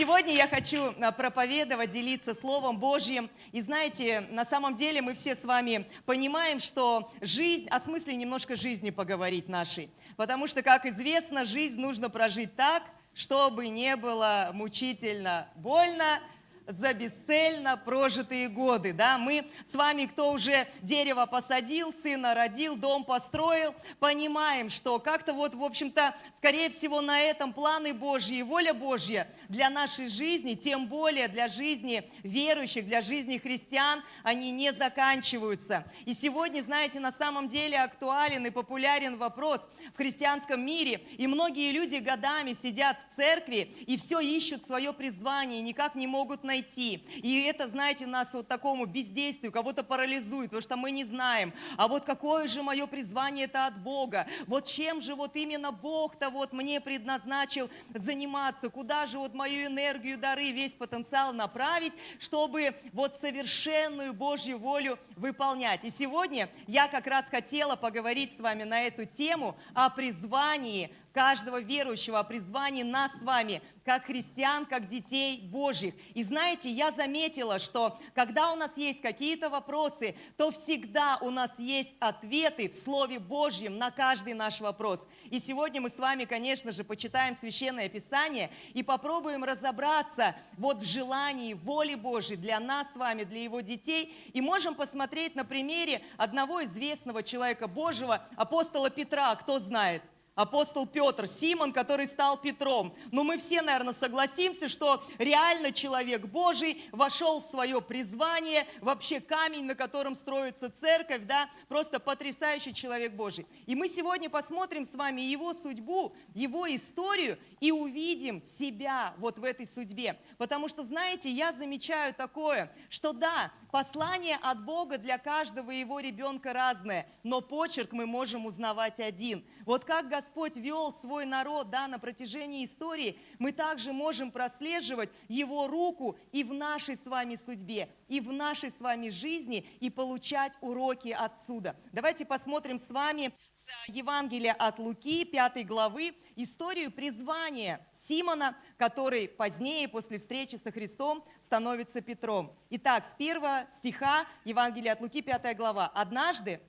Сегодня я хочу проповедовать, делиться Словом Божьим. И знаете, на самом деле мы все с вами понимаем, что жизнь, о смысле немножко жизни поговорить нашей. Потому что, как известно, жизнь нужно прожить так, чтобы не было мучительно больно за бесцельно прожитые годы. Да? Мы с вами, кто уже дерево посадил, сына родил, дом построил, понимаем, что как-то вот, в общем-то, скорее всего, на этом планы Божьи и воля Божья для нашей жизни, тем более для жизни верующих, для жизни христиан, они не заканчиваются. И сегодня, знаете, на самом деле актуален и популярен вопрос в христианском мире, и многие люди годами сидят в церкви и все ищут свое призвание, никак не могут найти. И это, знаете, нас вот такому бездействию кого-то парализует, потому что мы не знаем, а вот какое же мое призвание это от Бога, вот чем же вот именно Бог-то вот мне предназначил заниматься, куда же вот мою энергию, дары, весь потенциал направить, чтобы вот совершенную Божью волю выполнять. И сегодня я как раз хотела поговорить с вами на эту тему о призвании каждого верующего, о призвании нас с вами, как христиан, как детей Божьих. И знаете, я заметила, что когда у нас есть какие-то вопросы, то всегда у нас есть ответы в Слове Божьем на каждый наш вопрос. И сегодня мы с вами, конечно же, почитаем Священное Писание и попробуем разобраться вот в желании, воле Божьей для нас с вами, для Его детей. И можем посмотреть на примере одного известного человека Божьего, апостола Петра, кто знает? Апостол Петр, Симон, который стал Петром. Но мы все, наверное, согласимся, что реально человек Божий вошел в свое призвание, вообще камень, на котором строится церковь, да, просто потрясающий человек Божий. И мы сегодня посмотрим с вами его судьбу, его историю и увидим себя вот в этой судьбе. Потому что, знаете, я замечаю такое, что да, послание от Бога для каждого его ребенка разное, но почерк мы можем узнавать один. Вот как Господь вел свой народ, да, на протяжении истории, мы также можем прослеживать Его руку и в нашей с вами судьбе, и в нашей с вами жизни, и получать уроки отсюда. Давайте посмотрим с вами с Евангелия от Луки, 5 главы, историю призвания Симона, который позднее, после встречи со Христом, становится Петром. Итак, с 1 стиха Евангелия от Луки, 5 глава. «Однажды,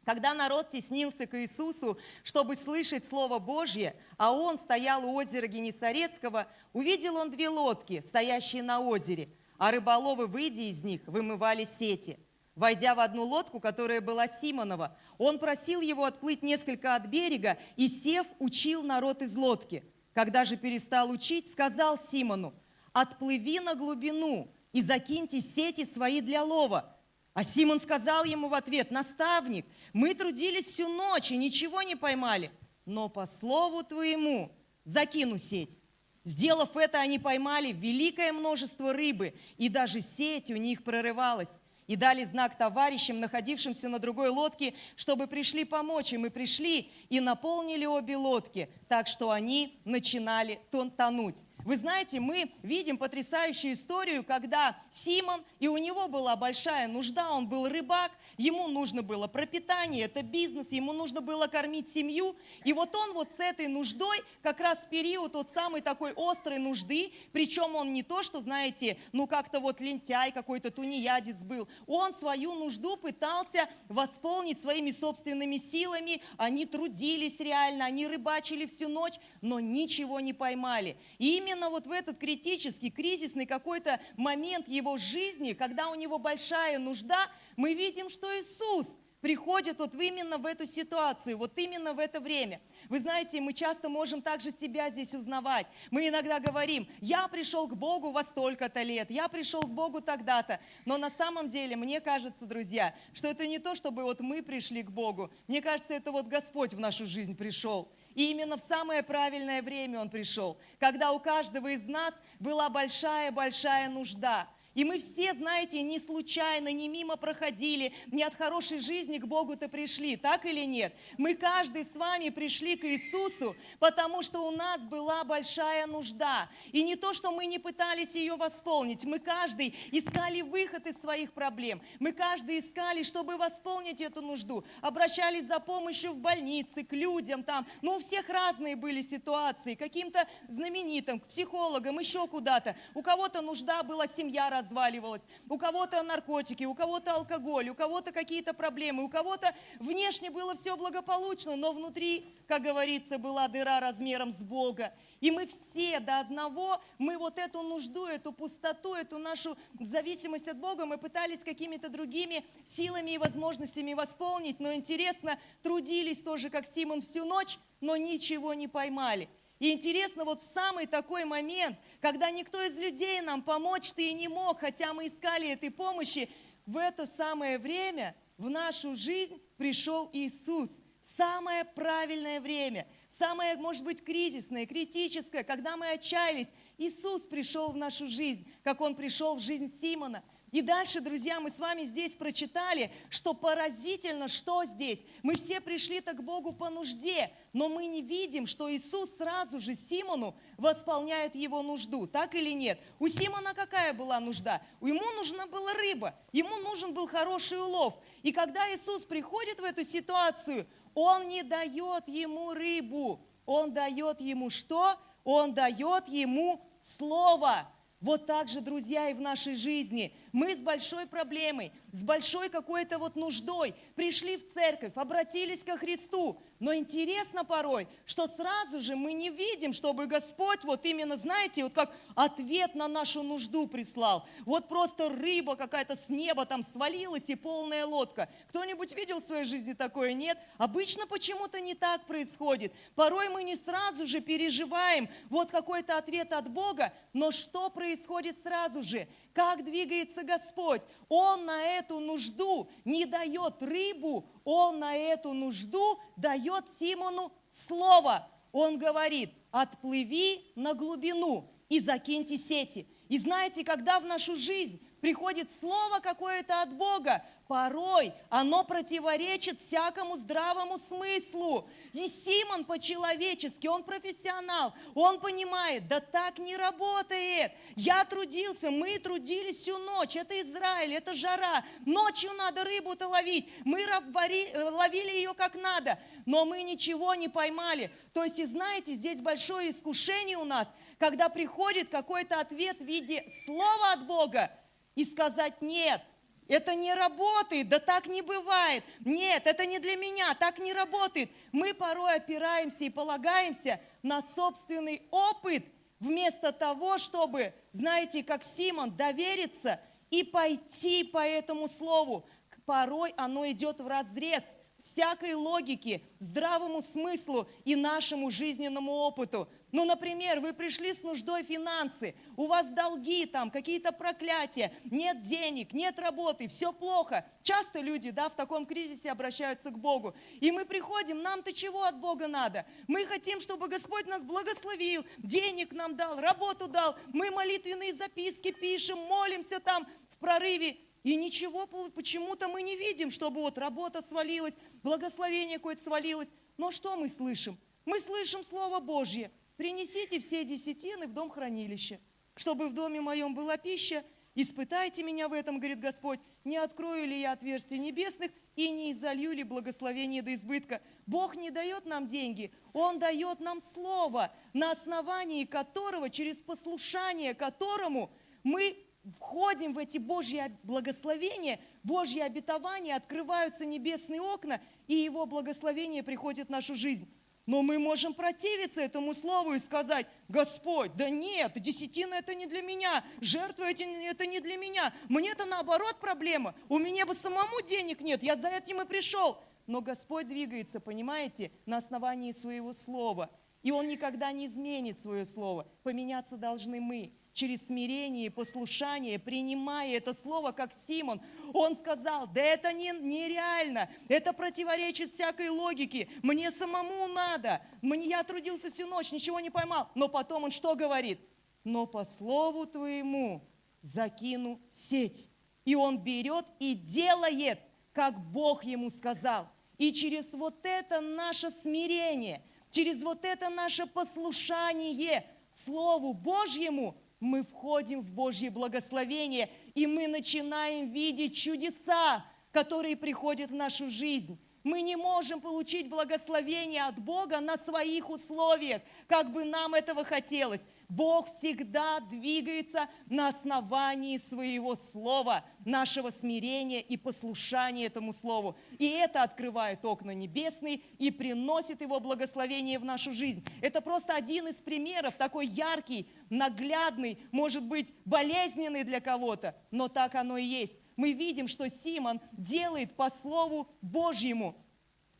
когда народ теснился к Иисусу, чтобы слышать Слово Божье, а он стоял у озера Генесарецкого, увидел он две лодки, стоящие на озере, а рыболовы, выйдя из них, вымывали сети. Войдя в одну лодку, которая была Симонова, он просил его отплыть несколько от берега и, сев, учил народ из лодки. Когда же перестал учить, сказал Симону: «Отплыви на глубину и закиньте сети свои для лова». А Симон сказал ему в ответ: «Наставник, мы трудились всю ночь и ничего не поймали, но по слову твоему закину сеть». Сделав это, они поймали великое множество рыбы, и даже сеть у них прорывалась. И дали знак товарищам, находившимся на другой лодке, чтобы пришли помочь им. И пришли, и наполнили обе лодки, так что они начинали тонуть. Вы знаете, мы видим потрясающую историю, когда Симон, и у него была большая нужда, он был рыбак, ему нужно было пропитание, это бизнес, ему нужно было кормить семью. И вот он вот с этой нуждой, как раз в период вот самой такой острой нужды, причем он не то, что, знаете, ну как-то вот лентяй какой-то, тунеядец был, он свою нужду пытался восполнить своими собственными силами, они трудились реально, они рыбачили всю ночь, но ничего не поймали. И именно вот в этот критический, кризисный какой-то момент его жизни, когда у него большая нужда, мы видим, что Иисус приходит вот именно в эту ситуацию, вот именно в это время. Вы знаете, мы часто можем также себя здесь узнавать. Мы иногда говорим: я пришел к Богу во столько-то лет, я пришел к Богу тогда-то. Но на самом деле, мне кажется, друзья, что это не то, чтобы вот мы пришли к Богу. Мне кажется, это вот Господь в нашу жизнь пришел. И именно в самое правильное время Он пришел, когда у каждого из нас была большая-большая нужда. И мы все, знаете, не случайно, не мимо проходили, не от хорошей жизни к Богу-то пришли, так или нет? Мы каждый с вами пришли к Иисусу, потому что у нас была большая нужда. И не то, что мы не пытались ее восполнить, мы каждый искали выход из своих проблем. Мы каждый искали, чтобы восполнить эту нужду. Обращались за помощью в больнице, к людям там. Ну, у всех разные были ситуации, к каким-то знаменитым, к психологам, еще куда-то. У кого-то нужда была, семья разваливалась, у кого-то наркотики, у кого-то алкоголь, у кого-то какие-то проблемы, у кого-то внешне было все благополучно, но внутри, как говорится, была дыра размером с Бога. И мы все до одного, мы вот эту нужду, эту пустоту, эту нашу зависимость от Бога, мы пытались какими-то другими силами и возможностями восполнить, но интересно, трудились тоже, как Симон, всю ночь, но ничего не поймали. И интересно, вот в самый такой момент, когда никто из людей нам помочь-то и не мог, хотя мы искали этой помощи, в это самое время в нашу жизнь пришел Иисус. Самое правильное время, самое, может быть, кризисное, критическое, когда мы отчаялись, Иисус пришел в нашу жизнь, как Он пришел в жизнь Симона. И дальше, друзья, мы с вами здесь прочитали, что поразительно, что здесь. Мы все пришли-то к Богу по нужде, но мы не видим, что Иисус сразу же Симону восполняет его нужду. Так или нет? У Симона какая была нужда? Ему нужна была рыба, ему нужен был хороший улов. И когда Иисус приходит в эту ситуацию, Он не дает ему рыбу. Он дает ему что? Он дает ему слово. Вот так же, друзья, и в нашей жизни. Мы с большой проблемой, с большой какой-то вот нуждой пришли в церковь, обратились ко Христу. Но интересно порой, что сразу же мы не видим, чтобы Господь вот именно, знаете, вот как ответ на нашу нужду прислал. Вот просто рыба какая-то с неба там свалилась и полная лодка. Кто-нибудь видел в своей жизни такое? Нет? Обычно почему-то не так происходит. Порой мы не сразу же переживаем вот какой-то ответ от Бога, но что происходит сразу же? Как двигается Господь? Он на эту нужду не дает рыбу, Он на эту нужду дает Симону слово. Он говорит: отплыви на глубину и закиньте сети. И знаете, когда в нашу жизнь приходит слово какое-то от Бога, порой оно противоречит всякому здравому смыслу. И Симон по-человечески, он профессионал, он понимает, да так не работает. Я трудился, мы трудились всю ночь, это Израиль, это жара, ночью надо рыбу-то ловить, мы ловили ее как надо, но мы ничего не поймали. То есть, и знаете, здесь большое искушение у нас, когда приходит какой-то ответ в виде слова от Бога, и сказать: нет, это не работает, да так не бывает, нет, это не для меня, так не работает. Мы порой опираемся и полагаемся на собственный опыт, вместо того, чтобы, знаете, как Симон, довериться и пойти по этому слову. Порой оно идет вразрез всякой логике, здравому смыслу и нашему жизненному опыту. Ну, например, вы пришли с нуждой финансы, у вас долги там, какие-то проклятия, нет денег, нет работы, все плохо. Часто люди, да, в таком кризисе обращаются к Богу. И мы приходим, нам-то чего от Бога надо? Мы хотим, чтобы Господь нас благословил, денег нам дал, работу дал. Мы молитвенные записки пишем, молимся там в прорыве. И ничего почему-то мы не видим, чтобы вот работа свалилась, благословение какое-то свалилось. Но что мы слышим? Мы слышим Слово Божье. Принесите все десятины в дом хранилища, чтобы в доме моем была пища. Испытайте меня в этом, говорит Господь, не открою ли я отверстий небесных и не изолью ли благословение до избытка. Бог не дает нам деньги, Он дает нам Слово, на основании которого, через послушание которому мы входим в эти Божьи благословения, Божьи обетования, открываются небесные окна, и Его благословение приходит в нашу жизнь. Но мы можем противиться этому слову и сказать: Господь, да нет, десятина это не для меня, жертва это не для меня, мне-то наоборот проблема, у меня бы самому денег нет, я за этим и пришел. Но Господь двигается, понимаете, на основании своего слова, и Он никогда не изменит свое слово. Поменяться должны мы. Через смирение и послушание, принимая это слово, как Симон, он сказал: да это нереально, это противоречит всякой логике, мне самому надо, я трудился всю ночь, ничего не поймал. Но потом он что говорит? Но по слову твоему закину сеть. И он берет и делает, как Бог ему сказал. И через вот это наше смирение, через вот это наше послушание Слову Божьему, мы входим в Божье благословение, и мы начинаем видеть чудеса, которые приходят в нашу жизнь. Мы не можем получить благословение от Бога на своих условиях, как бы нам этого хотелось. Бог всегда двигается на основании своего слова, нашего смирения и послушания этому слову. И это открывает окна небесные и приносит его благословение в нашу жизнь. Это просто один из примеров, такой яркий, наглядный, может быть, болезненный для кого-то, но так оно и есть. Мы видим, что Симон делает по Слову Божьему.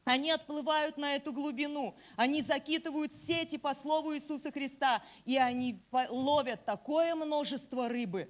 Они отплывают на эту глубину, они закидывают сети по Слову Иисуса Христа, и они ловят такое множество рыбы,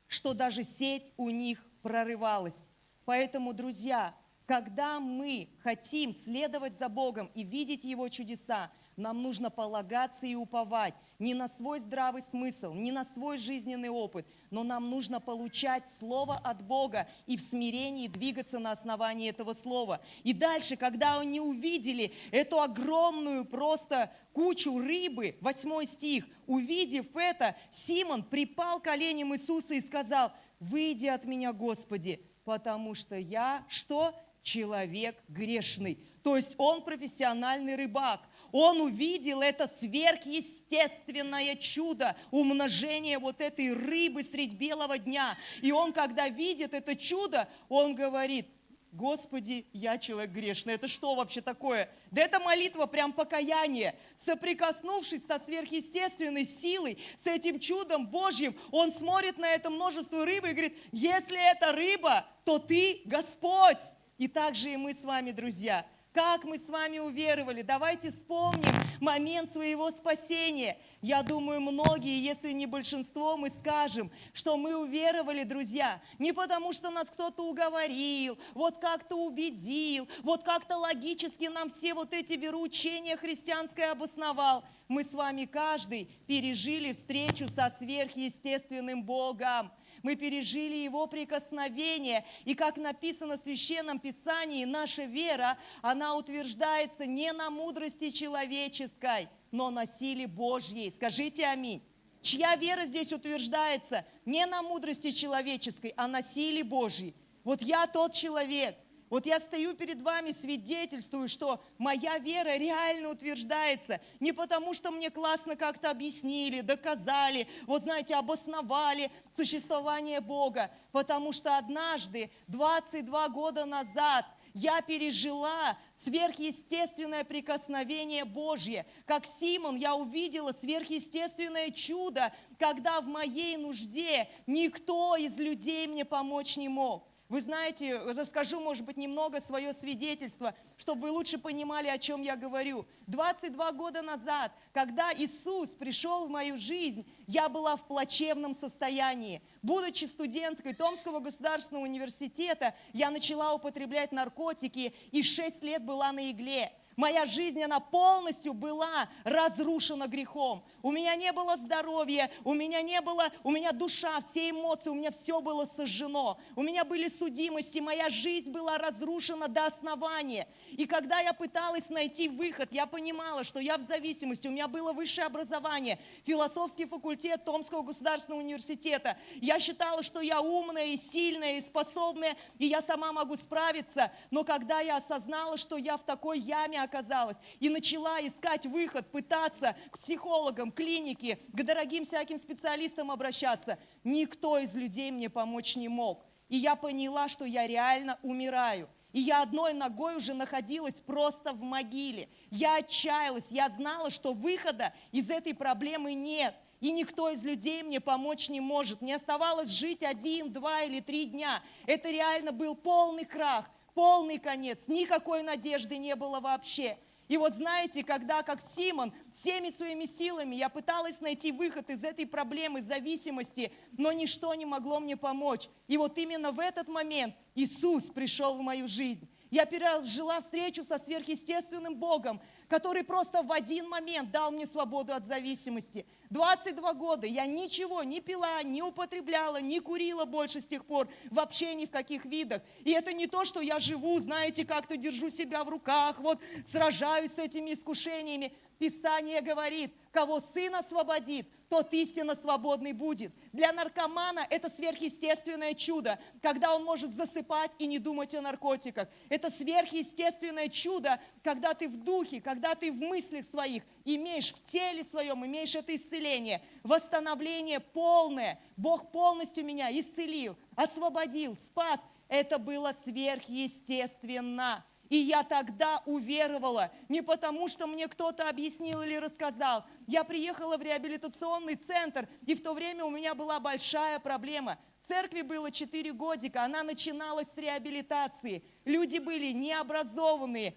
что даже сеть у них прорывалась. Поэтому, друзья, когда мы хотим следовать за Богом и видеть Его чудеса, нам нужно полагаться и уповать не на свой здравый смысл, не на свой жизненный опыт, но нам нужно получать Слово от Бога и в смирении двигаться на основании этого Слова. И дальше, когда они увидели эту огромную просто кучу рыбы, 8 стих, увидев это, Симон припал к коленям Иисуса и сказал: «Выйди от меня, Господи, потому что я, что? Человек грешный». То есть он профессиональный рыбак. Он увидел это сверхъестественное чудо, умножение вот этой рыбы средь белого дня. И он, когда видит это чудо, он говорит: «Господи, я человек грешный». Это что вообще такое? Да это молитва прям покаяния. Соприкоснувшись со сверхъестественной силой, с этим чудом Божьим, он смотрит на это множество рыбы и говорит: «Если это рыба, то ты Господь». И так же и мы с вами, друзья. Как мы с вами уверовали? Давайте вспомним момент своего спасения. Я думаю, многие, если не большинство, мы скажем, что мы уверовали, друзья, не потому, что нас кто-то уговорил, вот как-то убедил, вот как-то логически нам все вот эти вероучения христианское обосновал. Мы с вами каждый пережили встречу со сверхъестественным Богом. Мы пережили Его прикосновение. И как написано в Священном Писании, наша вера, она утверждается не на мудрости человеческой, но на силе Божьей. Скажите аминь. Чья вера здесь утверждается не на мудрости человеческой, а на силе Божьей? Вот я тот человек. Вот я стою перед вами, свидетельствую, что моя вера реально утверждается. Не потому, что мне классно как-то объяснили, доказали, вот знаете, обосновали существование Бога. Потому что однажды, 22 года назад, я пережила сверхъестественное прикосновение Божье. Как Симон, я увидела сверхъестественное чудо, когда в моей нужде никто из людей мне помочь не мог. Вы знаете, расскажу, может быть, немного свое свидетельство, чтобы вы лучше понимали, о чем я говорю. 22 года назад, когда Иисус пришел в мою жизнь, я была в плачевном состоянии. Будучи студенткой Томского государственного университета, я начала употреблять наркотики и 6 лет была на игле. Моя жизнь, она полностью была разрушена грехом. У меня не было здоровья, у меня душа, все эмоции, у меня все было сожжено. У меня были судимости, моя жизнь была разрушена до основания. И когда я пыталась найти выход, я понимала, что я в зависимости, у меня было высшее образование, философский факультет Томского государственного университета. Я считала, что я умная и сильная и способная, и я сама могу справиться. Но когда я осознала, что я в такой яме оказалась, и начала искать выход, пытаться к психологам, клинике, к дорогим всяким специалистам обращаться, никто из людей мне помочь не мог. И я поняла, что я реально умираю. И я одной ногой уже находилась просто в могиле. Я отчаялась, я знала, что выхода из этой проблемы нет. И никто из людей мне помочь не может. Мне оставалось жить 1, 2 или 3 дня. Это реально был полный крах, полный конец. Никакой надежды не было вообще. И вот знаете, когда, как Симон, всеми своими силами я пыталась найти выход из этой проблемы зависимости, но ничто не могло мне помочь. И вот именно в этот момент Иисус пришел в мою жизнь. Я пережила встречу со сверхъестественным Богом, который просто в один момент дал мне свободу от зависимости, 22 года я ничего не пила, не употребляла, не курила больше с тех пор, вообще ни в каких видах. И это не то, что я живу, знаете, как-то держу себя в руках, вот сражаюсь с этими искушениями. Писание говорит, кого Сын освободит, тот истинно свободный будет. Для наркомана это сверхъестественное чудо, когда он может засыпать и не думать о наркотиках. Это сверхъестественное чудо, когда ты в духе, когда ты в мыслях своих имеешь, в теле своем имеешь это исцеление, восстановление полное. Бог полностью меня исцелил, освободил, спас. Это было сверхъестественно. И я тогда уверовала, не потому, что мне кто-то объяснил или рассказал. Я приехала в реабилитационный центр, и в то время у меня была большая проблема. В церкви было 4 годика, она начиналась с реабилитации. Люди были необразованные,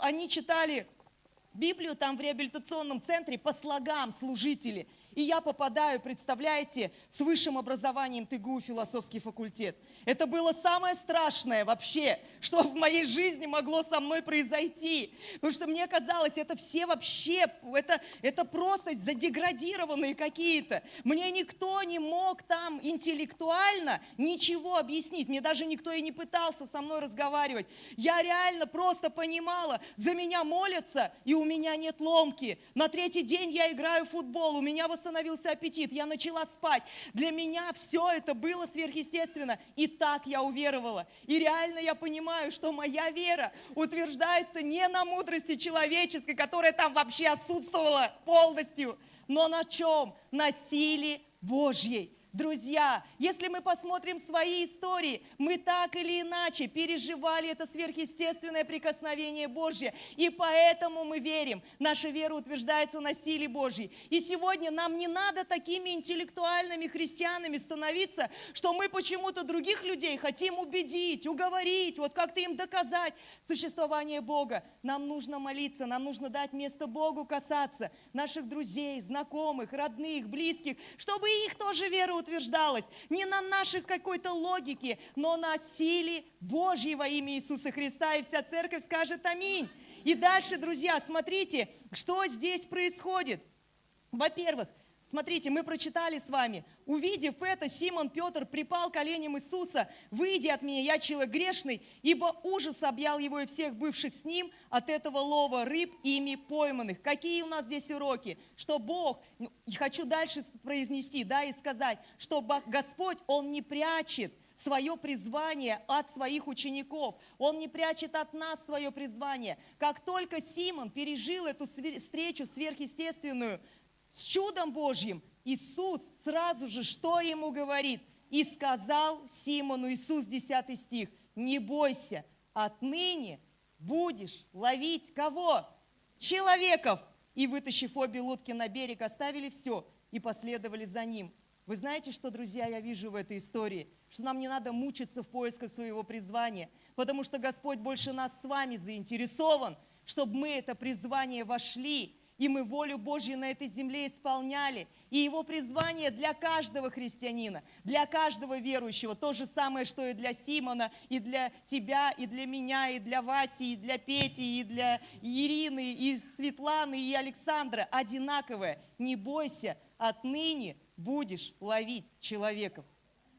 они читали Библию там в реабилитационном центре по слогам служители. И я попадаю, представляете, с высшим образованием ТГУ, философский факультет. Это было самое страшное вообще, что в моей жизни могло со мной произойти. Потому что мне казалось, это все вообще, это просто задеградированные какие-то. Мне никто не мог там интеллектуально ничего объяснить. Мне даже никто и не пытался со мной разговаривать. Я реально просто понимала, за меня молятся, и у меня нет ломки. На 3-й день я играю в футбол, у меня восстановился аппетит, я начала спать. Для меня все это было сверхъестественно. И так я уверовала. И реально я понимаю, что моя вера утверждается не на мудрости человеческой, которая там вообще отсутствовала полностью, но на чем? На силе Божьей. Друзья, если мы посмотрим свои истории, мы так или иначе переживали это сверхъестественное прикосновение Божье, и поэтому мы верим. Наша вера утверждается на силе Божьей. И сегодня нам не надо такими интеллектуальными христианами становиться, что мы почему-то других людей хотим убедить, уговорить, вот как-то им доказать существование Бога. Нам нужно молиться, нам нужно дать место Богу касаться наших друзей, знакомых, родных, близких, чтобы их тоже вера утверждалась не на нашей какой-то логике, но на силе Божьей во имя Иисуса Христа. И вся церковь скажет аминь. И дальше, друзья, смотрите, что здесь происходит. Во-первых, смотрите, мы прочитали с вами. Увидев это, Симон Петр припал к коленям Иисуса. «Выйди от меня, я человек грешный, ибо ужас объял его и всех бывших с ним от этого лова рыб ими пойманных». Какие у нас здесь уроки? Что Бог, хочу дальше произнести, да, и сказать, что Господь, Он не прячет свое призвание от своих учеников. Он не прячет от нас свое призвание. Как только Симон пережил эту встречу сверхъестественную с чудом Божьим, Иисус сразу же что ему говорит? «И сказал Симону», Иисус, 10 стих, «Не бойся, отныне будешь ловить кого? Человеков». И, вытащив обе лодки на берег, оставили все и последовали за ним. Вы знаете, что, друзья, я вижу в этой истории? Что нам не надо мучиться в поисках своего призвания, потому что Господь больше нас с вами заинтересован, чтобы мы это призвание вошли, и мы волю Божью на этой земле исполняли. И Его призвание для каждого христианина, для каждого верующего, то же самое, что и для Симона, и для тебя, и для меня, и для Васи, и для Пети, и для Ирины, и Светланы, и Александра. Одинаковое. Не бойся, отныне будешь ловить человеков.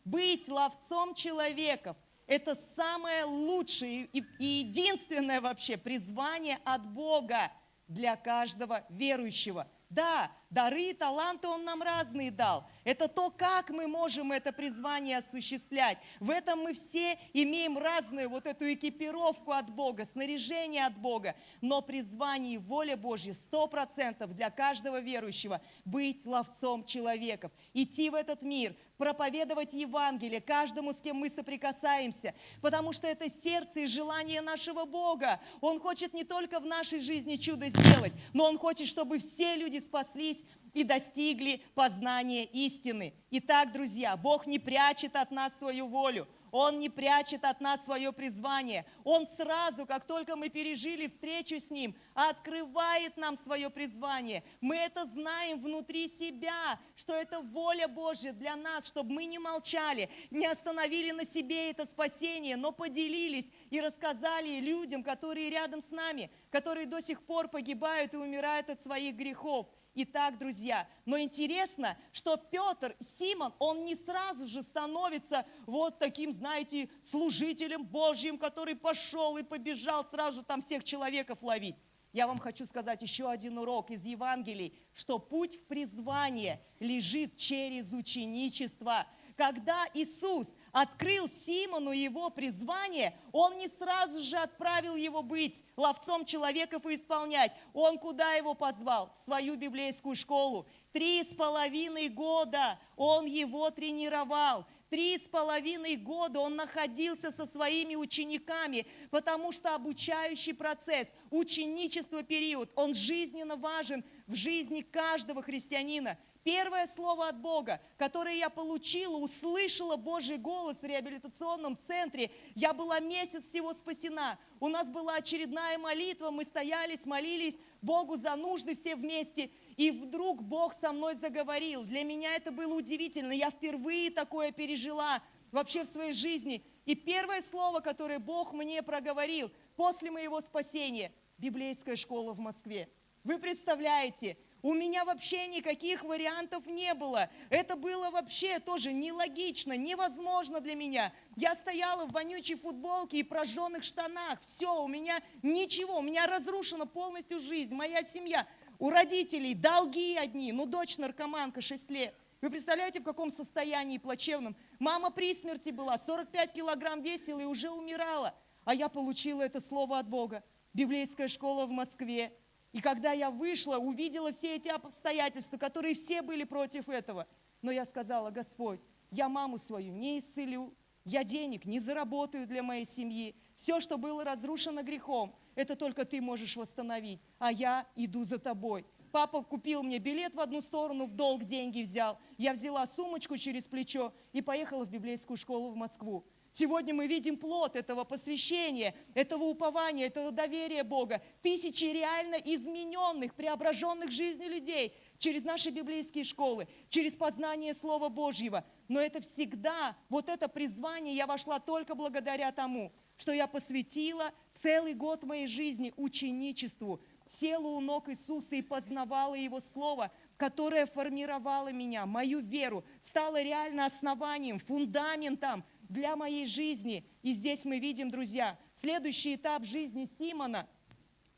Быть ловцом человеков – это самое лучшее и единственное вообще призвание от Бога для каждого верующего. Да, дары и таланты Он нам разные дал. Это то, как мы можем это призвание осуществлять. В этом мы все имеем разную вот эту экипировку от Бога, снаряжение от Бога. Но призвание и воля Божья 100% для каждого верующего – быть ловцом человеков, идти в этот мир, проповедовать Евангелие каждому, с кем мы соприкасаемся, потому что это сердце и желание нашего Бога. Он хочет не только в нашей жизни чудо сделать, но Он хочет, чтобы все люди спаслись и достигли познания истины. Итак, друзья, Бог не прячет от нас свою волю. Он не прячет от нас свое призвание. Он сразу, как только мы пережили встречу с Ним, открывает нам свое призвание. Мы это знаем внутри себя, что это воля Божья для нас, чтобы мы не молчали, не остановили на себе это спасение, но поделились и рассказали людям, которые рядом с нами, которые до сих пор погибают и умирают от своих грехов. Итак, друзья, но интересно, что Петр, Симон, он не сразу же становится вот таким, знаете, служителем Божьим, который пошел и побежал сразу там всех человеков ловить. Я вам хочу сказать еще один урок из Евангелий, что путь в призвание лежит через ученичество. Когда Иисус открыл Симону его призвание, он не сразу же отправил его быть ловцом человеков и исполнять. Он куда его позвал? В свою библейскую школу. 3,5 года он его тренировал. 3,5 года он находился со своими учениками, потому что обучающий процесс, ученичество период, он жизненно важен в жизни каждого христианина. Первое слово от Бога, которое я получила, услышала Божий голос в реабилитационном центре. Я была месяц всего спасена. У нас была очередная молитва, мы стоялись, молились Богу за нужды все вместе. И вдруг Бог со мной заговорил. Для меня это было удивительно. Я впервые такое пережила вообще в своей жизни. И первое слово, которое Бог мне проговорил после моего спасения – библейская школа в Москве. Вы представляете, у меня вообще никаких вариантов не было. Это было вообще тоже нелогично, невозможно для меня. Я стояла в вонючей футболке и прожженных штанах. Все, у меня ничего, у меня разрушена полностью жизнь, моя семья. У родителей долги одни, дочь наркоманка 6 лет. Вы представляете, в каком состоянии плачевном? Мама при смерти была, 45 килограмм весила и уже умирала. А я получила это слово от Бога. Библейская школа в Москве. И когда я вышла, увидела все эти обстоятельства, которые все были против этого. Но я сказала: Господь, я маму свою не исцелю, я денег не заработаю для моей семьи. Все, что было разрушено грехом, это только Ты можешь восстановить, а я иду за Тобой. Папа купил мне билет в одну сторону, в долг деньги взял. Я взяла сумочку через плечо и поехала в библейскую школу в Москву. Сегодня мы видим плод этого посвящения, этого упования, этого доверия Бога. Тысячи реально измененных, преображенных жизнью людей через наши библейские школы, через познание Слова Божьего. Но это всегда, вот это призвание я вошла только благодаря тому, что я посвятила целый год моей жизни ученичеству, села у ног Иисуса и познавала Его Слово, которое формировало меня, мою веру, стало реально основанием, фундаментом для моей жизни. И здесь мы видим, друзья, следующий этап жизни Симона,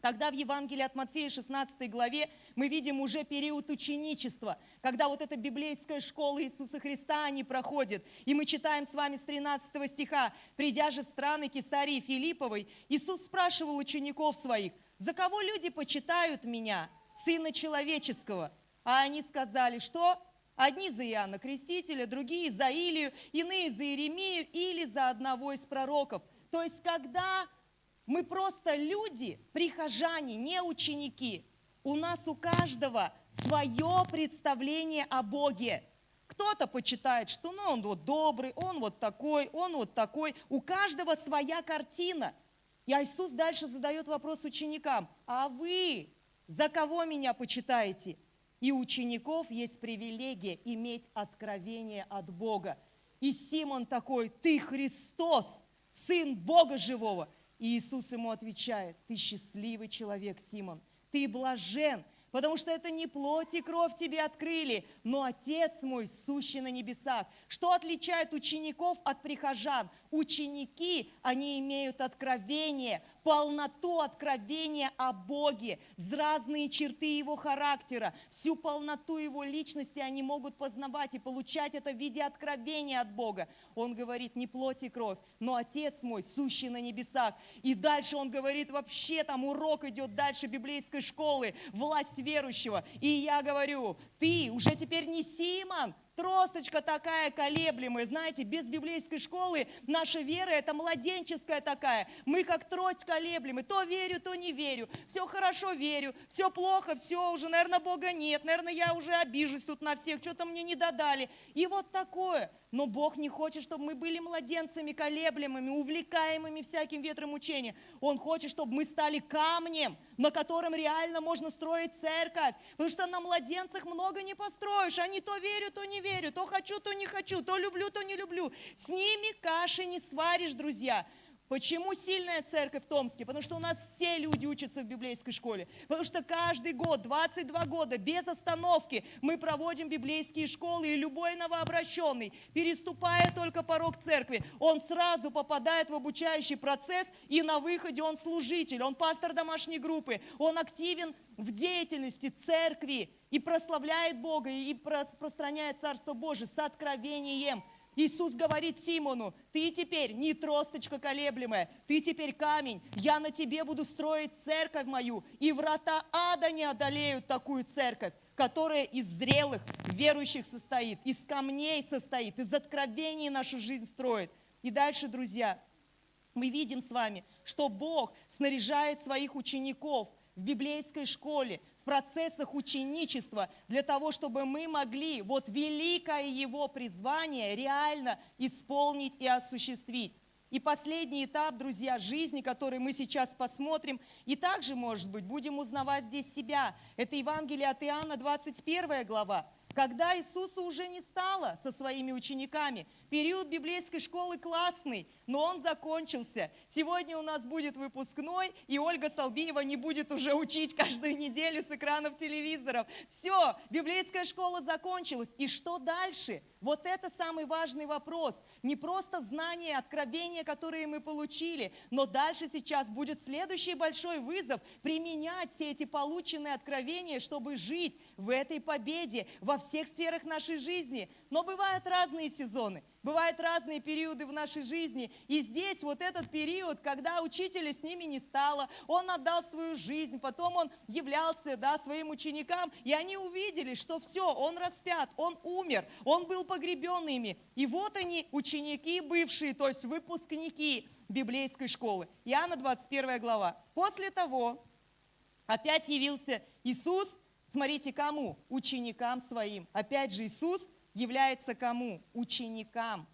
когда в Евангелии от Матфея 16 главе мы видим уже период ученичества, когда вот эта библейская школа Иисуса Христа они проходят. И мы читаем с вами с 13 стиха: «Придя же в страны Кесарии Филипповой, Иисус спрашивал учеников своих: за кого люди почитают меня, Сына Человеческого? А они сказали, что? Одни за Иоанна Крестителя, другие за Илию, иные за Иеремию или за одного из пророков». То есть, когда мы просто люди, прихожане, не ученики, у нас у каждого свое представление о Боге. Кто-то почитает, что он вот добрый, он вот такой, он вот такой. У каждого своя картина. И Иисус дальше задает вопрос ученикам: а вы за кого меня почитаете? И у учеников есть привилегия иметь откровение от Бога. И Симон такой: ты Христос, Сын Бога Живого. И Иисус ему отвечает: ты счастливый человек, Симон, ты блажен, потому что это не плоть и кровь тебе открыли, но Отец мой, сущий на небесах. Что отличает учеников от прихожан? Ученики, они имеют откровение, полноту откровения о Боге, разные черты Его характера, всю полноту Его личности они могут познавать и получать это в виде откровения от Бога. Он говорит: не плоть и кровь, но Отец мой, сущий на небесах. И дальше он говорит, вообще там урок идет дальше библейской школы, власть верующего. И я говорю: ты уже теперь не Симон, тросточка такая колеблемая. Знаете, без библейской школы наша вера – это младенческая такая. Мы как трость колеблемая. То верю, то не верю. Все хорошо, верю. Все плохо, все, уже, наверное, Бога нет. Наверное, я уже обижусь тут на всех. Что-то мне не додали. И вот такое. Но Бог не хочет, чтобы мы были младенцами колеблемыми, увлекаемыми всяким ветром учения. Он хочет, чтобы мы стали камнем, на котором реально можно строить церковь. Потому что на младенцах много не построишь. Они то верю, то не верю, то хочу, то не хочу, то люблю, то не люблю. С ними каши не сваришь, друзья. Почему сильная церковь в Томске? Потому что у нас все люди учатся в библейской школе. Потому что каждый год, 22 года, без остановки мы проводим библейские школы, и любой новообращенный, переступая только порог церкви, он сразу попадает в обучающий процесс, и на выходе он служитель, он пастор домашней группы, он активен в деятельности церкви и прославляет Бога, и распространяет Царство Божие с откровением. Иисус говорит Симону: ты теперь не тросточка колеблемая, ты теперь камень, я на тебе буду строить церковь мою, и врата ада не одолеют такую церковь, которая из зрелых верующих состоит, из камней состоит, из откровений нашу жизнь строит. И дальше, друзья, мы видим с вами, что Бог снаряжает своих учеников в библейской школе, в процессах ученичества, для того, чтобы мы могли вот великое Его призвание реально исполнить и осуществить. И последний этап, друзья, жизни, который мы сейчас посмотрим, и также, может быть, будем узнавать здесь себя. Это Евангелие от Иоанна, 21 глава. Когда Иисуса уже не стало со своими учениками, период библейской школы классный, но он закончился. Сегодня у нас будет выпускной, и Ольга Салбиева не будет уже учить каждую неделю с экранов телевизоров. Все, библейская школа закончилась. И что дальше? Вот это самый важный вопрос. Не просто знания, откровения, которые мы получили, но дальше сейчас будет следующий большой вызов – применять все эти полученные откровения, чтобы жить в этой победе во всех сферах нашей жизни. Но бывают разные сезоны. Бывают разные периоды в нашей жизни. И здесь вот этот период, когда учителя с ними не стало, он отдал свою жизнь, потом он являлся, своим ученикам, и они увидели, что все, он распят, он умер, он был погребен ими. И вот они, ученики бывшие, то есть выпускники библейской школы. Иоанна 21 глава. После того опять явился Иисус, смотрите, кому? Ученикам своим. Опять же Иисус является кому? Ученикам.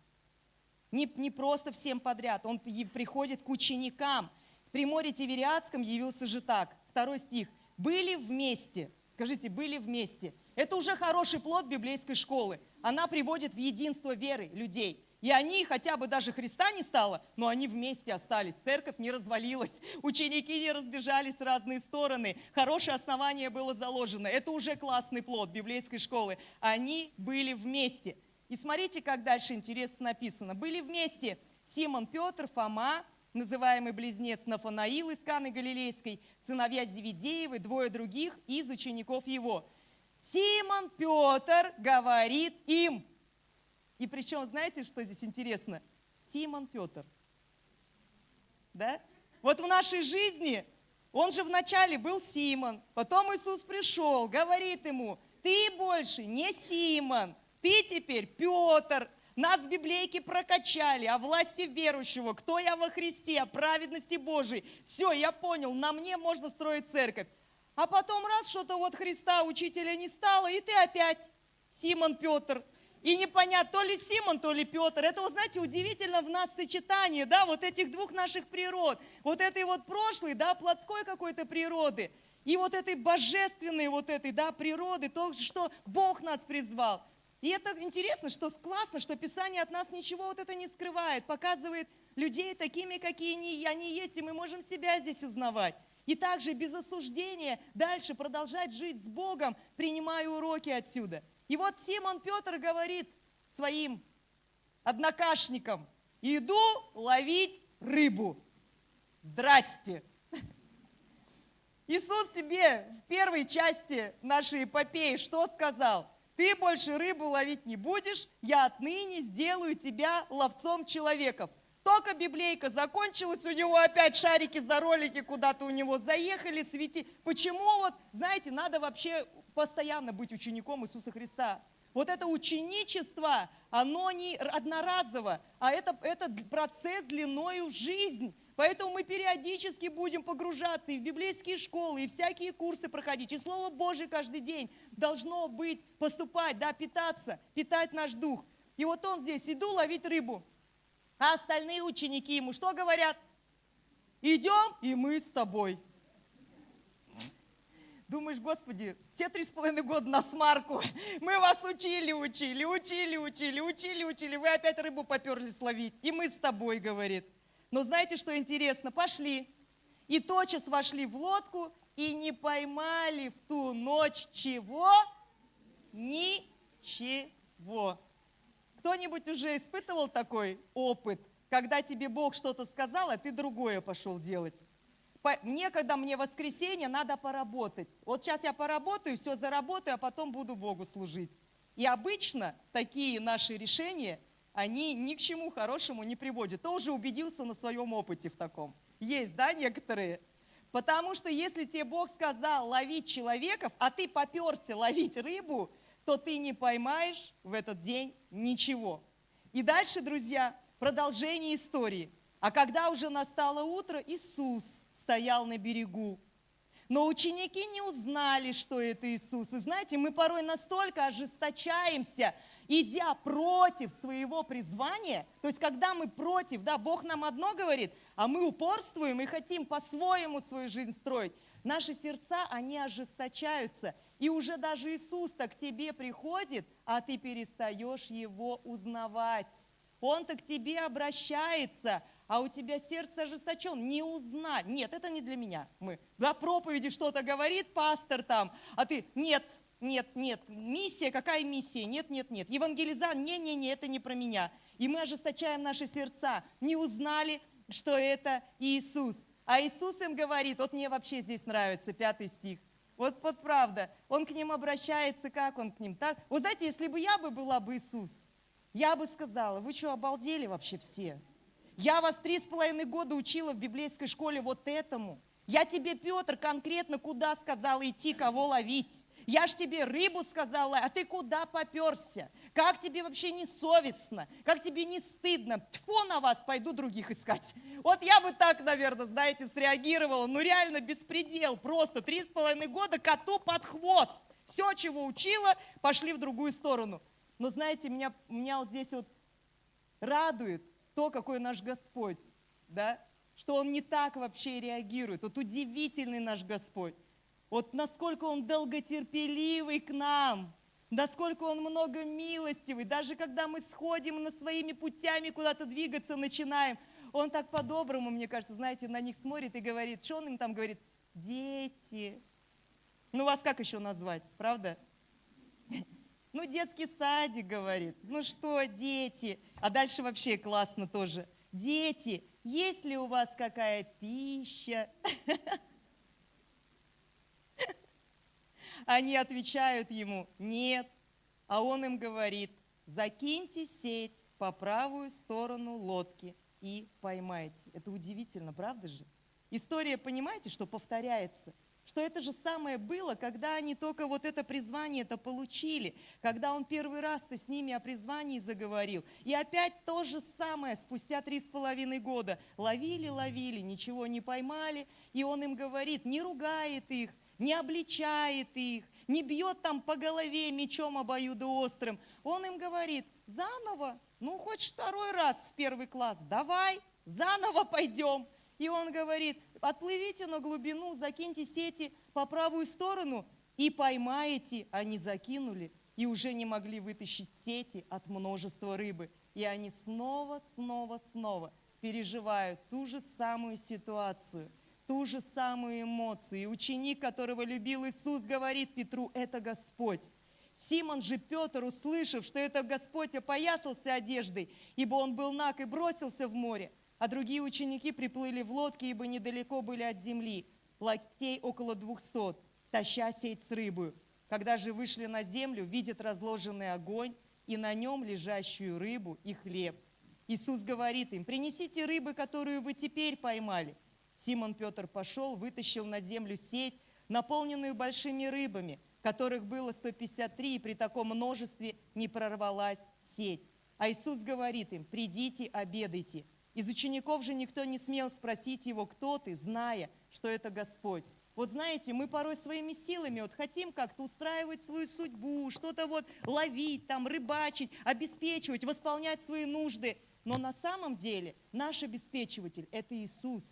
Не просто всем подряд, он приходит к ученикам. В Приморье Тивериадском явился же так, 2 стих. Были вместе, скажите, были вместе. Это уже хороший плод библейской школы. Она приводит в единство веры людей. И они, хотя бы даже Христа не стало, но они вместе остались. Церковь не развалилась, ученики не разбежались в разные стороны. Хорошее основание было заложено. Это уже классный плод библейской школы. Они были вместе. И смотрите, как дальше интересно написано. Были вместе Симон Петр, Фома, называемый близнец, Нафанаил из Каны Галилейской, сыновья Зеведеевы, 2 других из учеников его. Симон Петр говорит им. И причем, знаете, что здесь интересно? Симон Петр. Да? Вот в нашей жизни, он же вначале был Симон, потом Иисус пришел, говорит ему: ты больше не Симон, ты теперь Петр. Нас в библейке прокачали о власти верующего, кто я во Христе, о праведности Божией. Все, я понял, на мне можно строить церковь. А потом раз что-то вот Христа, учителя, не стало, и ты опять Симон Петр. И непонятно, то ли Симон, то ли Петр. Это, вы знаете, удивительно в нас сочетание, вот этих двух наших природ. Вот этой вот прошлой, плотской какой-то природы. И вот этой божественной вот этой, природы, то, что Бог нас призвал. И это интересно, что классно, что Писание от нас ничего вот это не скрывает, показывает людей такими, какие они есть, и мы можем себя здесь узнавать. И также без осуждения дальше продолжать жить с Богом, принимая уроки отсюда. И вот Симон Петр говорит своим однокашникам: иду ловить рыбу. Здрасте. Иисус тебе в первой части нашей эпопеи что сказал? Ты больше рыбу ловить не будешь, я отныне сделаю тебя ловцом человеков. Только библейка закончилась, у него опять шарики за ролики куда-то у него заехали, свети. Почему знаете, надо вообще постоянно быть учеником Иисуса Христа. Вот это ученичество, оно не одноразово, а это процесс длиною в жизнь. Поэтому мы периодически будем погружаться и в библейские школы, и всякие курсы проходить. И Слово Божие каждый день должно быть, поступать, питаться, питать наш дух. И вот он здесь: иду ловить рыбу. А остальные ученики ему что говорят? Идем, и мы с тобой. Думаешь, Господи, все 3,5 года на смарку. Мы вас учили, вы опять рыбу поперлись ловить. И мы с тобой, говорит. Но знаете, что интересно? Пошли. И тотчас вошли в лодку и не поймали в ту ночь чего? Ничего. Кто-нибудь уже испытывал такой опыт, когда тебе Бог что-то сказал, а ты другое пошел делать? Когда мне воскресенье, надо поработать. Вот сейчас я поработаю, все заработаю, а потом буду Богу служить. И обычно такие наши решения, они ни к чему хорошему не приводят. Ты уже убедился на своем опыте в таком. Есть, да, некоторые? Потому что если тебе Бог сказал ловить человеков, а ты поперся ловить рыбу, то ты не поймаешь в этот день ничего. И дальше, друзья, продолжение истории. А когда уже настало утро, Иисус стоял на берегу. Но ученики не узнали, что это Иисус. Вы знаете, мы порой настолько ожесточаемся, идя против своего призвания. То есть, когда мы против, да, Бог нам одно говорит, а мы упорствуем и хотим по-своему свою жизнь строить. Наши сердца, они ожесточаются. И уже даже Иисус-то к тебе приходит, а ты перестаешь Его узнавать. Он-то к тебе обращается, а у тебя сердце ожесточено. Не узнать. Нет, это не для меня. Мы на проповеди что-то говорит пастор там, а ты нет. Миссия, какая миссия? Нет. Евангелизация, не, это не про меня. И мы ожесточаем наши сердца. Не узнали, что это Иисус. А Иисус им говорит, вот мне вообще здесь нравится 5 стих. Вот правда, Он к ним обращается, как Он к ним? Так? Вот знаете, если бы я была бы Иисус, я бы сказала, вы что, обалдели вообще все? Я вас 3,5 года учила в библейской школе вот этому. Я тебе, Петр, конкретно куда сказала идти, кого ловить. Я ж тебе рыбу сказала, а ты куда поперся? Как тебе вообще не совестно? Как тебе не стыдно? Тьфу на вас, пойду других искать. Вот я бы так, наверное, знаете, среагировала. Ну реально беспредел, просто 3,5 года коту под хвост. Все, чего учила, пошли в другую сторону. Но знаете, меня вот здесь вот радует то, какой наш Господь, да? Что Он не так вообще реагирует. Вот удивительный наш Господь. Вот насколько Он долготерпеливый к нам, насколько Он много милостивый. Даже когда мы сходим на своими путями, куда-то двигаться начинаем, Он так по-доброму, мне кажется, знаете, на них смотрит и говорит, что Он им там говорит? Дети. Ну, вас как еще назвать, правда? Ну, детский садик, говорит. Ну что, дети? А дальше вообще классно тоже. Дети, есть ли у вас какая пища? Они отвечают ему, нет. А он им говорит, закиньте сеть по правую сторону лодки и поймайте. Это удивительно, правда же? История, понимаете, что повторяется? Что это же самое было, когда они только вот это призвание-то получили, когда он первый раз-то с ними о призвании заговорил. И опять то же самое, спустя 3,5 года. Ловили, ничего не поймали, и он им говорит, не ругает их, не обличает их, не бьет там по голове мечом обоюдоострым. Он им говорит, заново, ну хоть 2 раз в 1 класс, давай, заново пойдем. И он говорит, отплывите на глубину, закиньте сети по правую сторону и поймаете. Они закинули и уже не могли вытащить сети от множества рыбы. И они снова переживают ту же самую ситуацию, ту же самую эмоцию. И ученик, которого любил Иисус, говорит Петру, это Господь. Симон же Петр, услышав, что это Господь, опоясался одеждой, ибо он был наг и бросился в море. А другие ученики приплыли в лодке, ибо недалеко были от земли, локтей около 200, таща сеть с рыбою. Когда же вышли на землю, видят разложенный огонь и на нем лежащую рыбу и хлеб. Иисус говорит им, принесите рыбы, которую вы теперь поймали. Симон Петр пошел, вытащил на землю сеть, наполненную большими рыбами, которых было 153, и при таком множестве не прорвалась сеть. А Иисус говорит им, придите, обедайте. Из учеников же никто не смел спросить его, кто ты, зная, что это Господь. Вот знаете, мы порой своими силами вот хотим как-то устраивать свою судьбу, что-то вот ловить, там, рыбачить, обеспечивать, восполнять свои нужды. Но на самом деле наш обеспечиватель – это Иисус.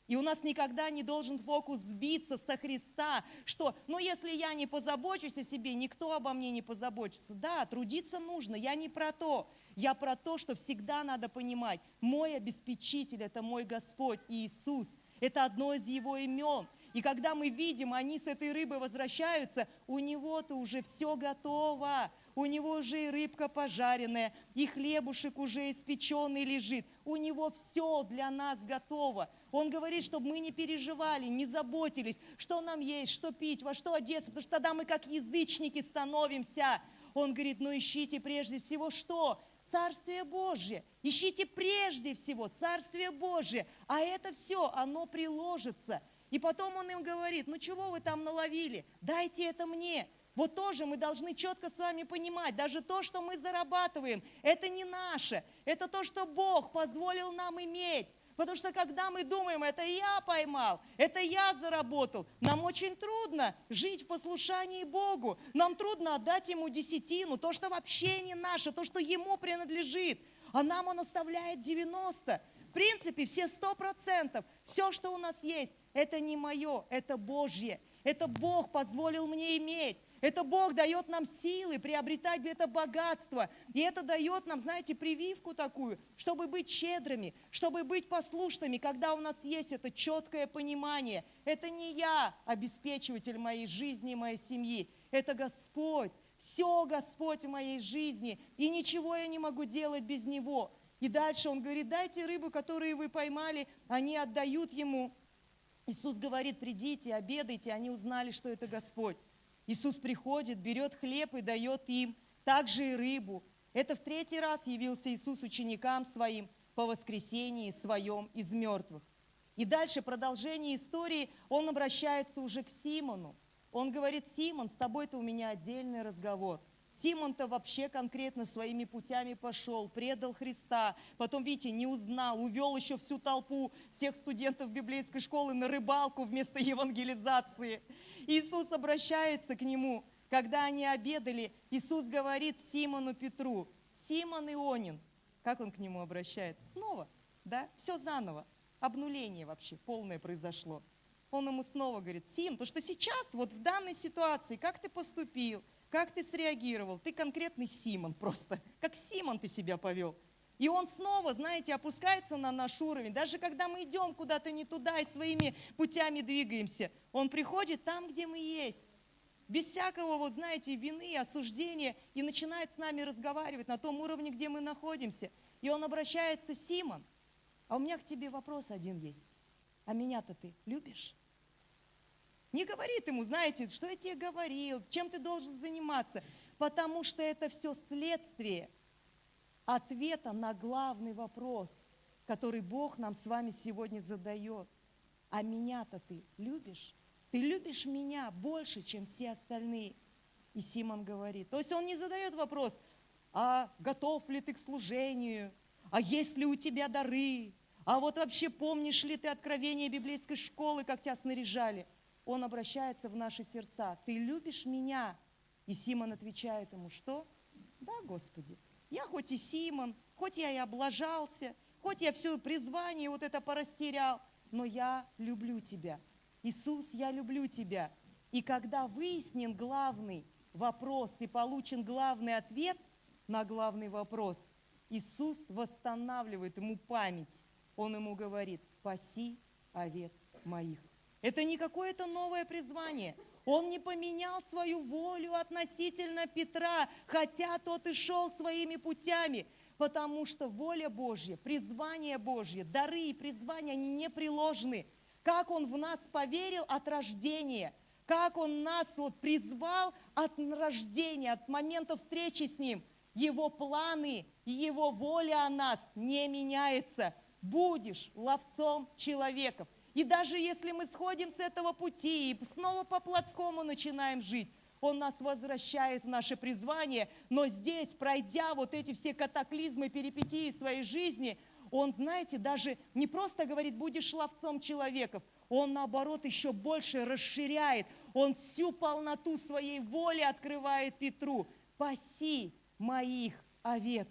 И у нас никогда не должен фокус сбиться со Христа, что, ну, если я не позабочусь о себе, никто обо мне не позаботится. Да, трудиться нужно, я не про то. Я про то, что всегда надо понимать, мой обеспечитель – это мой Господь Иисус. Это одно из Его имен. И когда мы видим, они с этой рыбой возвращаются, у него-то уже все готово. У него уже и рыбка пожаренная, и хлебушек уже испеченный лежит. У него все для нас готово. Он говорит, чтобы мы не переживали, не заботились, что нам есть, что пить, во что одеться, потому что тогда мы как язычники становимся. Он говорит, ну ищите прежде всего что? Царствие Божие. Ищите прежде всего Царствие Божие. А это все, оно приложится. И потом он им говорит, ну чего вы там наловили? Дайте это мне. Вот тоже мы должны четко с вами понимать, даже то, что мы зарабатываем, это не наше. Это то, что Бог позволил нам иметь. Потому что когда мы думаем, это я поймал, это я заработал, нам очень трудно жить в послушании Богу. Нам трудно отдать Ему десятину, то, что вообще не наше, то, что Ему принадлежит. А нам Он оставляет 90%. В принципе, все 100%, все, что у нас есть, это не мое, это Божье. Это Бог позволил мне иметь. Это Бог дает нам силы приобретать это богатство. И это дает нам, знаете, прививку такую, чтобы быть щедрыми, чтобы быть послушными, когда у нас есть это четкое понимание. Это не я, обеспечиватель моей жизни и моей семьи. Это Господь. Все Господь в моей жизни. И ничего я не могу делать без Него. И дальше Он говорит, дайте рыбу, которую вы поймали. Они отдают Ему. Иисус говорит, придите, обедайте. Они узнали, что это Господь. Иисус приходит, берет хлеб и дает им, также и рыбу. Это в 3-й раз явился Иисус ученикам Своим по воскресении Своем из мертвых. И дальше продолжение истории, Он обращается уже к Симону. Он говорит, Симон, с тобой-то у меня отдельный разговор. Симон-то вообще конкретно своими путями пошел, предал Христа. Потом, видите, не узнал, увел еще всю толпу всех студентов библейской школы на рыбалку вместо евангелизации. Иисус обращается к нему. Когда они обедали, Иисус говорит Симону Петру, Симон Ионин. Как он к нему обращается? Снова, да? Все заново. Обнуление вообще полное произошло. Он ему снова говорит, Сим, то что сейчас, вот в данной ситуации, как ты поступил? Как ты среагировал? Ты конкретный Симон просто. Как Симон ты себя повел. И он снова, знаете, опускается на наш уровень. Даже когда мы идем куда-то не туда и своими путями двигаемся, он приходит там, где мы есть. Без всякого, вот знаете, вины, осуждения. И начинает с нами разговаривать на том уровне, где мы находимся. И он обращается, Симон, а у меня к тебе вопрос один есть. А меня-то ты любишь? Не говорит ему, знаете, что я тебе говорил, чем ты должен заниматься, потому что это все следствие ответа на главный вопрос, который Бог нам с вами сегодня задает. А меня-то ты любишь? Ты любишь меня больше, чем все остальные? И Симон говорит, то есть он не задает вопрос, а готов ли ты к служению, а есть ли у тебя дары, а вот вообще помнишь ли ты откровение библейской школы, как тебя снаряжали? Он обращается в наши сердца. Ты любишь меня? И Симон отвечает ему, что? Да, Господи, я хоть и Симон, хоть я и облажался, хоть я все призвание вот это порастерял, но я люблю тебя. Иисус, я люблю тебя. И когда выяснен главный вопрос и получен главный ответ на главный вопрос, Иисус восстанавливает ему память. Он ему говорит, паси овец моих. Это не какое-то новое призвание. Он не поменял свою волю относительно Петра, хотя тот и шел своими путями, потому что воля Божья, призвание Божье, дары и призвания, они непреложны. Как Он в нас поверил от рождения, как Он нас вот призвал от рождения, от момента встречи с Ним, Его планы и Его воля о нас не меняется. Будешь ловцом человеков. И даже если мы сходим с этого пути и снова по-плотскому начинаем жить, Он нас возвращает в наше призвание, но здесь, пройдя вот эти все катаклизмы, перипетии своей жизни, Он, знаете, даже не просто говорит, будешь ловцом человеков, Он, наоборот, еще больше расширяет. Он всю полноту своей воли открывает Петру. «Паси моих овец».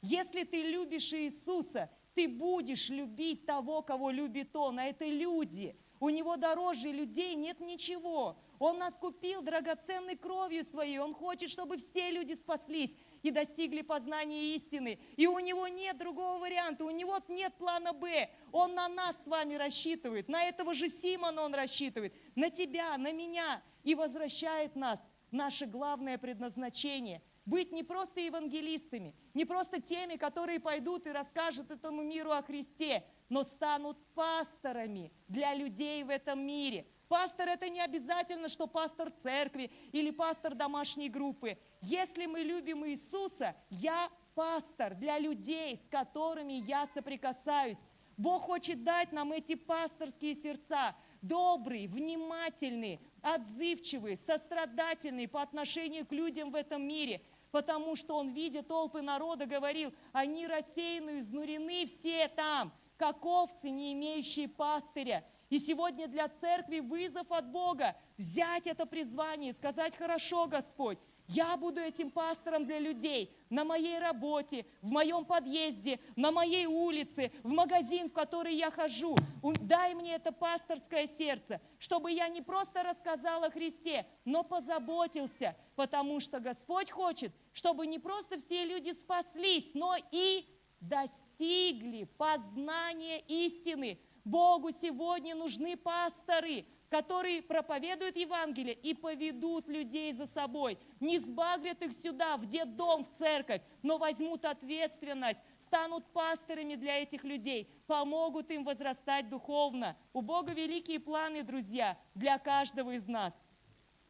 Если ты любишь Иисуса, ты будешь любить того, кого любит Он, а это люди. У Него дороже людей нет ничего. Он нас купил драгоценной кровью Своей. Он хочет, чтобы все люди спаслись. и достигли познания истины. И у него нет другого варианта, у него нет плана «Б». Он на нас с вами рассчитывает, на этого же Симона он рассчитывает, на тебя, на меня, и возвращает нас в наше главное предназначение – быть не просто евангелистами, не просто теми, которые пойдут и расскажут этому миру о Христе, но станут пасторами для людей в этом мире. Пастор – это не обязательно, что пастор церкви или пастор домашней группы. Если мы любим Иисуса, я пастор для людей, с которыми я соприкасаюсь. Бог хочет дать нам эти пасторские сердца, добрые, внимательные, отзывчивые, сострадательные по отношению к людям в этом мире, потому что Он, видя толпы народа, говорил: они рассеяны, изнурены все там, как овцы, не имеющие пастыря. И сегодня для церкви вызов от Бога взять это призвание, сказать: хорошо, Господь, я буду этим пастором для людей на моей работе, в моем подъезде, на моей улице, в магазин, в который я хожу. Дай мне это пасторское сердце, чтобы я не просто рассказал о Христе, но позаботился, потому что Господь хочет, чтобы не просто все люди спаслись, но и достигли познания истины. Богу сегодня нужны пасторы, которые проповедуют Евангелие и поведут людей за собой. Не сбагрят их сюда, в детдом, в церковь, но возьмут ответственность, станут пасторами для этих людей, помогут им возрастать духовно. У Бога великие планы, друзья, для каждого из нас.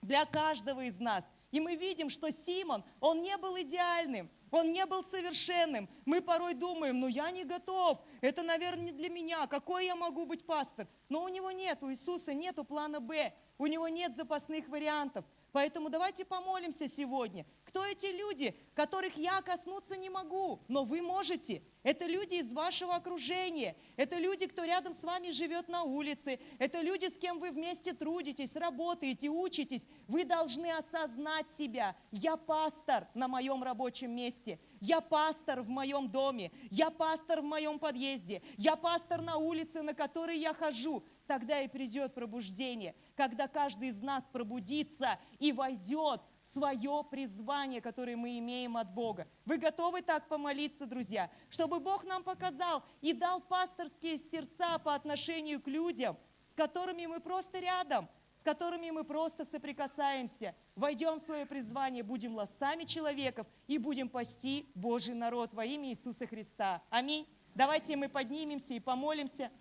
Для каждого из нас. И мы видим, что Симон, он не был идеальным, он не был совершенным. Мы порой думаем: ну я не готов, это, наверное, не для меня, какой я могу быть пастор? Но у него нет, у Иисуса нету плана «Б», у него нет запасных вариантов. Поэтому давайте помолимся сегодня. Кто эти люди, которых я коснуться не могу, но вы можете? Это люди из вашего окружения, это люди, кто рядом с вами живет на улице, это люди, с кем вы вместе трудитесь, работаете, учитесь. Вы должны осознать себя. Я пастор на моем рабочем месте, я пастор в моем доме, я пастор в моем подъезде, я пастор на улице, на которой я хожу. Тогда и придет пробуждение, когда каждый из нас пробудится и войдет в свое призвание, которое мы имеем от Бога. Вы готовы так помолиться, друзья, чтобы Бог нам показал и дал пасторские сердца по отношению к людям, с которыми мы просто рядом, с которыми мы просто соприкасаемся. Войдем в свое призвание, будем ловцами человеков и будем пасти Божий народ во имя Иисуса Христа. Аминь. Давайте мы поднимемся и помолимся.